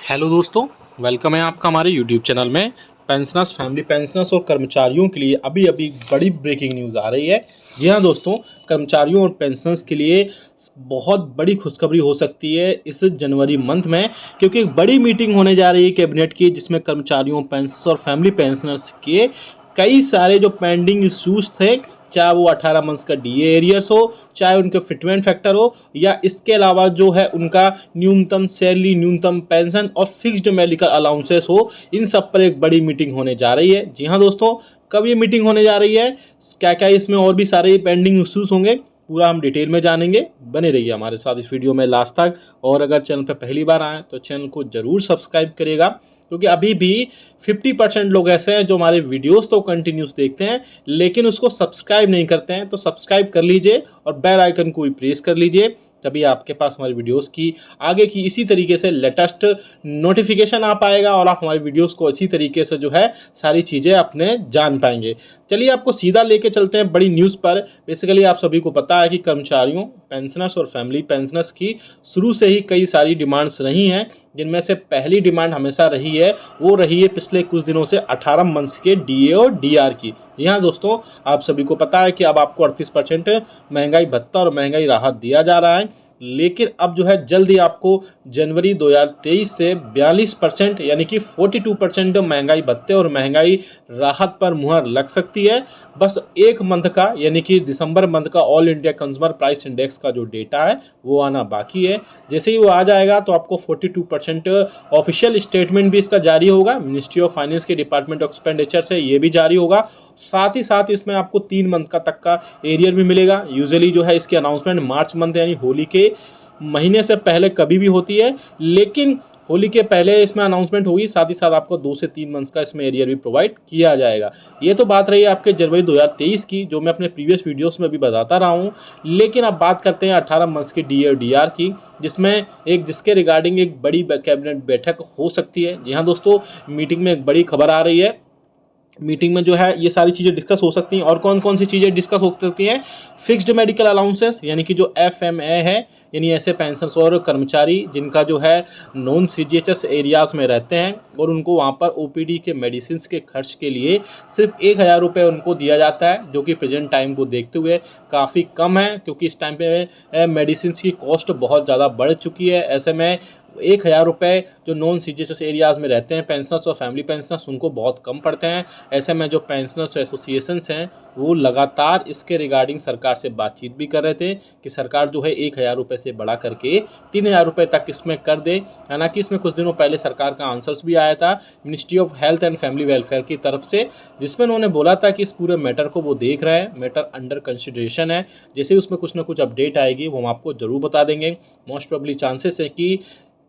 Hello दोस्तों, welcome है आपका हमारे यूट्यूब चैनल में। पेंशनर्स, फैमिली पेंशनर्स और कर्मचारियों के लिए अभी अभी बड़ी ब्रेकिंग न्यूज़ आ रही है। जी हाँ दोस्तों, कर्मचारियों और पेंशनर्स के लिए बहुत बड़ी खुशखबरी हो सकती है इस जनवरी मंथ में, क्योंकि एक बड़ी मीटिंग होने जा रही है कैबिनेट की, जिसमें कर्मचारियों, पेंशनर्स और फैमिली पेंशनर्स के कई सारे जो पेंडिंग इश्यूज थे, चाहे वो 18 मंथ्स का डीए एरियर्स हो, चाहे उनके फिटमेंट फैक्टर हो, या इसके अलावा जो है उनका न्यूनतम सैलरी, न्यूनतम पेंशन और फिक्स्ड मेडिकल अलाउंसेस हो, इन सब पर एक बड़ी मीटिंग होने जा रही है। जी हाँ दोस्तों, कब ये मीटिंग होने जा रही है, क्या क्या इसमें और भी सारे पेंडिंग इश्यूज होंगे, पूरा हम डिटेल में जानेंगे। बने रहिए हमारे साथ इस वीडियो में लास्ट तक। और अगर चैनल पर पहली बार आए तो चैनल को जरूर सब्सक्राइब करिएगा, क्योंकि अभी भी 50% लोग ऐसे हैं जो हमारे वीडियोस तो कंटिन्यूस देखते हैं लेकिन उसको सब्सक्राइब नहीं करते हैं। तो सब्सक्राइब कर लीजिए और बेल आइकन को भी प्रेस कर लीजिए, तभी आपके पास हमारी वीडियोस की आगे की इसी तरीके से लेटेस्ट नोटिफिकेशन आ पाएगा और आप हमारी वीडियोस को इसी तरीके से जो है सारी चीज़ें अपने जान पाएंगे। चलिए आपको सीधा लेके चलते हैं बड़ी न्यूज़ पर। बेसिकली आप सभी को पता है कि कर्मचारियों, पेंशनर्स और फैमिली पेंशनर्स की शुरू से ही कई सारी डिमांड्स रही हैं, जिनमें से पहली डिमांड हमेशा रही है, वो रही है पिछले कुछ दिनों से 18 मंथ्स के डीए और डीआर की। जी हाँ दोस्तों, आप सभी को पता है कि अब आपको 38% महंगाई भत्ता और महंगाई राहत दिया जा रहा है, लेकिन अब जो है जल्दी आपको जनवरी 2023 से 42% यानी कि 42% महंगाई भत्ते और महंगाई राहत पर मुहर लग सकती है। बस एक मंथ का यानी कि दिसंबर मंथ का all India consumer price index का जो डेटा है वो आना बाकी है। जैसे ही वो आ जाएगा तो आपको 42% ऑफिशियल स्टेटमेंट भी इसका जारी होगा, मिनिस्ट्री ऑफ फाइनेंस के डिपार्टमेंट ऑफ एक्सपेंडिचर से ये भी जारी होगा। साथ ही साथ इसमें आपको 3 मंथ का तक का एरियर भी मिलेगा। यूजुअली जो है इसकी अनाउंसमेंट मार्च मंथ यानी होली के महीने से पहले कभी भी होती है, लेकिन होली के पहले इसमें अनाउंसमेंट होगी। साथ ही साथ आपको 2 से 3 मंथ्स का इसमें एरियर भी प्रोवाइड किया जाएगा। ये तो बात रही है आपके जनवरी 2023 की, जो मैं अपने प्रीवियस वीडियोस में भी बताता रहा हूँ। लेकिन अब बात करते हैं 18 मंथ्स के डी और डीआर की, जिसके रिगार्डिंग एक बड़ी कैबिनेट बैठक हो सकती है। जी हाँ दोस्तों, मीटिंग में एक बड़ी खबर आ रही है। मीटिंग में जो है ये सारी चीज़ें डिस्कस हो सकती हैं। और कौन कौन सी चीज़ें डिस्कस हो सकती हैं? फिक्स्ड मेडिकल अलाउंसेस यानी कि जो एफएमए है, यानी ऐसे पेंशनर्स और कर्मचारी जिनका जो है नॉन सीजीएचएस एरियाज़ में रहते हैं और उनको वहाँ पर ओपीडी के मेडिसिन के खर्च के लिए सिर्फ 1000 रुपये उनको दिया जाता है, जो कि प्रेजेंट टाइम को देखते हुए काफ़ी कम है, क्योंकि इस टाइम पे मेडिसिन की कॉस्ट बहुत ज़्यादा बढ़ चुकी है। ऐसे में 1000 रुपये जो नॉन सीजीएचएस एरियाज़ में रहते हैं पेंशनर्स और फैमिली पेंशनर्स, उनको बहुत कम पड़ते हैं। ऐसे में जो पेंशनर्स एसोसिएशंस हैं वो लगातार इसके रिगार्डिंग सरकार से बातचीत भी कर रहे थे कि सरकार जो है 1000 रुपये से बढ़ा करके 3000 रुपये तक इसमें कर दे। हालांकि इसमें कुछ दिनों पहले सरकार का आंसर्स भी आया था ministry of health and family welfare की तरफ से, जिसमें उन्होंने बोला था कि इस पूरे मैटर को वो देख रहे हैं, मैटर अंडर कंसिडरेशन है। जैसे ही उसमें कुछ ना कुछ अपडेट आएगी वो हम आपको ज़रूर बता देंगे। मोस्ट प्रोबेबली चांसेस है कि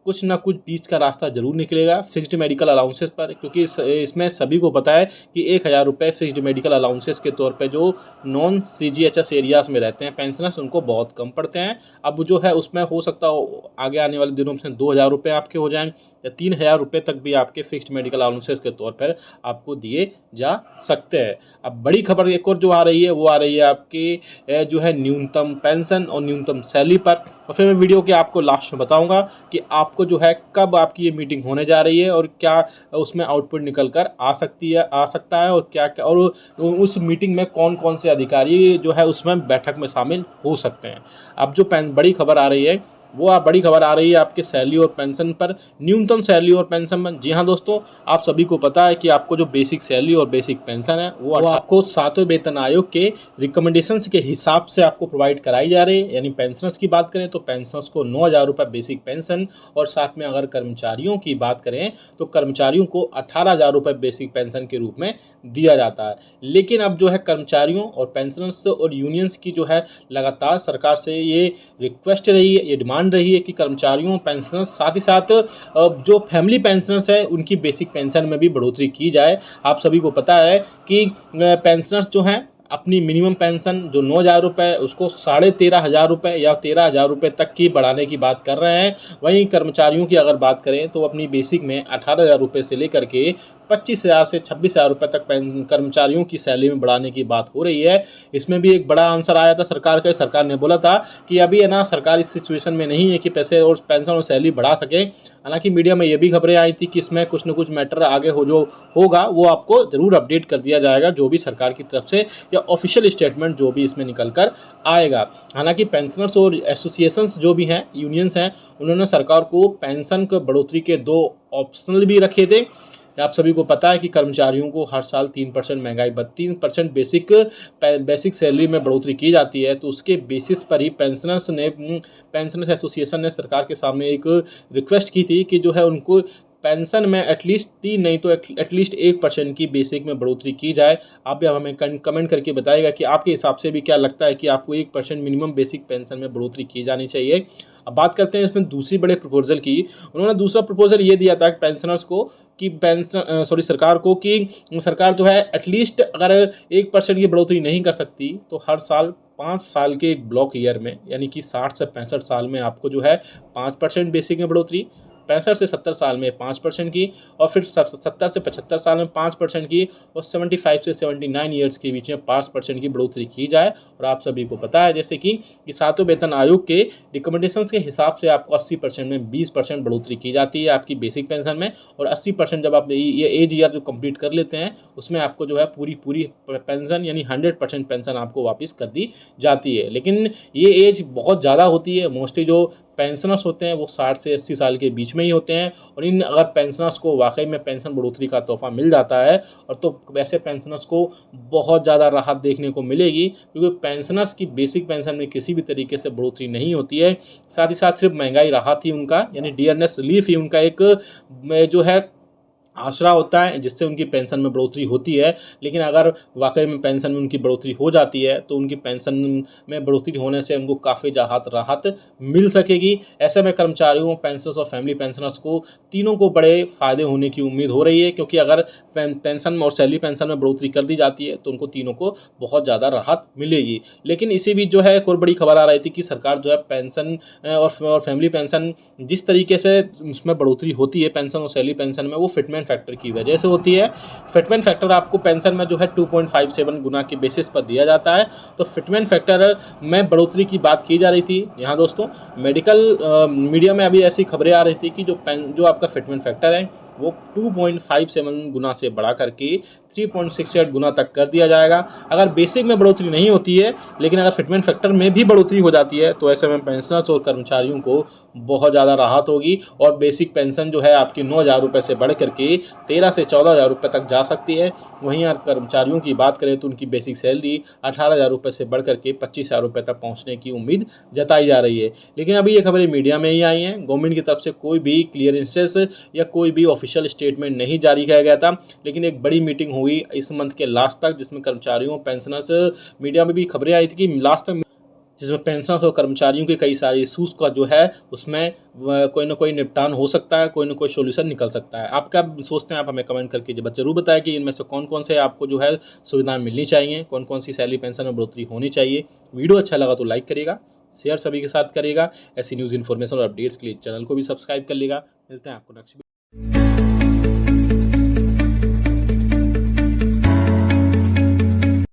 कुछ ना कुछ बीच का रास्ता जरूर निकलेगा फिक्स्ड मेडिकल अलाउंसेस पर, क्योंकि इसमें सभी को पता है कि 1000 रुपये फिक्स्ड मेडिकल अलाउंसेस के तौर पे जो नॉन सीजीएचएस एरियाज़ में रहते हैं पेंशनर्स, उनको बहुत कम पड़ते हैं। अब जो है उसमें हो सकता हो आगे आने वाले दिनों में 2000 रुपये आपके हो जाएं, या 3000 रुपये तक भी आपके फिक्स्ड मेडिकल अलाउंसेस के तौर पर आपको दिए जा सकते हैं। अब बड़ी खबर एक और जो आ रही है वो आ रही है आपकी जो है न्यूनतम पेंशन और न्यूनतम सैलरी पर। और फिर मैं वीडियो के आपको लास्ट में बताऊंगा कि आपको जो है कब आपकी ये मीटिंग होने जा रही है और क्या उसमें आउटपुट निकल कर आ सकता है, और क्या क्या, और उस मीटिंग में कौन कौन से अधिकारी जो है उसमें बैठक में शामिल हो सकते हैं। अब जो बड़ी खबर आ रही है वो बड़ी खबर आ रही है आपके सैलरी और पेंशन पर, न्यूनतम सैलरी और पेंशन पर। जी हाँ दोस्तों, आप सभी को पता है कि आपको जो बेसिक सैलरी और बेसिक पेंशन है वो आपको 7वें वेतन आयोग के रिकमेंडेशंस के हिसाब से आपको प्रोवाइड कराई जा रही है। यानी पेंशनर्स की बात करें तो पेंशनर्स को 9000 रुपये बेसिक पेंशन, और साथ में अगर कर्मचारियों की बात करें तो कर्मचारियों को 18000 रुपये बेसिक पेंशन के रूप में दिया जाता है। लेकिन अब जो है कर्मचारियों और पेंशनर्स और यूनियंस की जो है लगातार सरकार से ये रिक्वेस्ट रही है, ये डिमांड रही है कि कर्मचारियों, पेंशनर्स, साथ ही साथ जो फैमिली पेंशनर्स है उनकी बेसिक पेंशन में भी बढ़ोतरी की जाए। आप सभी को पता है कि पेंशनर्स जो हैं अपनी मिनिमम पेंशन जो 9,000 रुपये उसको 13,500 रुपये या 13,000 रुपये तक की बढ़ाने की बात कर रहे हैं। वहीं कर्मचारियों की अगर बात करें तो अपनी बेसिक में 18,000 रुपये से लेकर के 25,000 से 26,000 रुपये तक कर्मचारियों की सैलरी में बढ़ाने की बात हो रही है। इसमें भी एक बड़ा आंसर आया था सरकार का। सरकार ने बोला था कि अभी है ना सरकार इस सिचुएशन में नहीं है कि पैसे और पेंशन और सैलरी बढ़ा सके। हालांकि मीडिया में ये भी खबरें आई थी कि इसमें कुछ न कुछ मैटर आगे जो होगा वो आपको ज़रूर अपडेट कर दिया जाएगा, जो भी सरकार की तरफ से या ऑफिशियल स्टेटमेंट जो भी इसमें निकल कर आएगा। हालांकि पेंशनर्स और एसोसिएशंस जो भी हैं, यूनियंस हैं, उन्होंने सरकार को पेंशन को बढ़ोतरी के 2 ऑप्शनल भी रखे थे। आप सभी को पता है कि कर्मचारियों को हर साल 3% महंगाई 3% बेसिक सैलरी में बढ़ोतरी की जाती है। तो उसके बेसिस पर ही पेंशनर्स एसोसिएशन ने सरकार के सामने एक रिक्वेस्ट की थी कि जो है उनको पेंशन में एटलीस्ट 3 नहीं तो एटलीस्ट 1% की बेसिक में बढ़ोतरी की जाए। आप भी हमें कमेंट करके बताइएगा कि आपके हिसाब से भी क्या लगता है कि आपको 1% मिनिमम बेसिक पेंशन में बढ़ोतरी की जानी चाहिए। अब बात करते हैं इसमें दूसरी बड़े प्रपोजल की। उन्होंने दूसरा प्रपोजल ये दिया था पेंशनर्स को कि सरकार को कि सरकार जो है एटलीस्ट अगर 1% की बढ़ोतरी नहीं कर सकती तो हर साल 5 साल के एक ब्लॉक ईयर में, यानी कि 60 से 65 साल में आपको जो है 5% बेसिक में बढ़ोतरी, 65 से 70 साल में 5% की, और फिर 70 से 75 साल में 5% की, और 75 से 79 ईयर्स के बीच में 5% की बढ़ोतरी की जाए। और आप सभी को पता है जैसे कि सातों वेतन आयोग के रिकमेंडेशंस के हिसाब से आपको 80% में 20% बढ़ोतरी की जाती है आपकी बेसिक पेंशन में, और 80% जब आप ये एज ईयर जो कंप्लीट कर लेते हैं उसमें आपको जो है पूरी पेंशन यानी 100% पेंशन आपको वापस कर दी जाती है। लेकिन ये एज बहुत ज़्यादा होती है। मोस्टली जो पेंशनर्स होते हैं वो 60 से 80 साल के बीच में ही होते हैं, और इन अगर पेंशनर्स को वाकई में पेंशन बढ़ोतरी का तोहफा मिल जाता है और तो वैसे पेंशनर्स को बहुत ज़्यादा राहत देखने को मिलेगी, क्योंकि पेंशनर्स की बेसिक पेंशन में किसी भी तरीके से बढ़ोतरी नहीं होती है। साथ ही साथ सिर्फ महंगाई राहत ही उनका यानी डियरनेस रिलीफ ही उनका एक जो है आसरा होता है जिससे उनकी पेंशन में बढ़ोतरी होती है। लेकिन अगर वाकई में पेंशन में उनकी बढ़ोतरी हो जाती है तो उनकी पेंशन में बढ़ोतरी होने से उनको काफ़ी राहत मिल सकेगी। ऐसे में कर्मचारियों, पेंशनर्स और फैमिली पेंशनर्स को तीनों को बड़े फ़ायदे होने की उम्मीद हो रही है, क्योंकि अगर पेंशन और सैलरी पेंशन में बढ़ोतरी कर दी जाती है तो उनको तीनों को बहुत ज़्यादा राहत मिलेगी। लेकिन इसी बीच जो है एक और बड़ी खबर आ रही थी कि सरकार जो है पेंशन और फैमिली पेंशन जिस तरीके से उसमें बढ़ोतरी होती है पेंशन और सैलरी पेंशन में, वो फिटमेंट फैक्टर की वजह से होती है। फिटमेंट फैक्टर आपको पेंशन में जो है 2.57 गुना के बेसिस पर दिया जाता है। तो फिटमेंट फैक्टर में बढ़ोतरी की बात की जा रही थी। यहाँ दोस्तों मेडिकल मीडिया में अभी ऐसी खबरें आ रही थी कि जो आपका फिटमेंट फैक्टर है वो 2.57 गुना से बढ़ा करके 3.68 गुना तक कर दिया जाएगा। अगर बेसिक में बढ़ोतरी नहीं होती है लेकिन अगर फिटमेंट फैक्टर में भी बढ़ोतरी हो जाती है तो ऐसे में पेंशनर्स और कर्मचारियों को बहुत ज़्यादा राहत होगी, और बेसिक पेंशन जो है आपकी 9,000 रुपये से बढ़ करके 13 से 14,000 रुपये तक जा सकती है। वहीं अगर कर्मचारियों की बात करें तो उनकी बेसिक सैलरी 18,000 रुपये से बढ़ करके 25,000 रुपये तक पहुँचने की उम्मीद जताई जा रही है। लेकिन अभी ये खबरें मीडिया में ही आई हैं। गवर्नमेंट की तरफ से कोई भी क्लियरेंसेस या कोई भी ऑफिशियल स्टेटमेंट नहीं जारी किया गया था। लेकिन एक बड़ी मीटिंग हुई इस मंथ के लास्ट तक जिसमें कर्मचारियों, पेंशनर्स, मीडिया में भी खबरें आई थी कि लास्ट तक जिसमें पेंशनर्स और कर्मचारियों के कई सारे इशूज़ का जो है उसमें कोई ना कोई निपटान हो सकता है, कोई ना कोई सोल्यूशन निकल सकता है। आप क्या सोचते हैं? आप हमें कमेंट करके ज़रूर बताएं कि इनमें से कौन कौन से आपको जो है सुविधाएं मिलनी चाहिए, कौन कौन सी सैलरी पेंशन में बढ़ोतरी होनी चाहिए। वीडियो अच्छा लगा तो लाइक करिएगा, शेयर सभी के साथ करिएगा। ऐसी न्यूज़ इन्फॉर्मेशन और अपडेट्स के लिए चैनल को भी सब्सक्राइब कर लीजिएगा। मिलते हैं आपको नेक्स्ट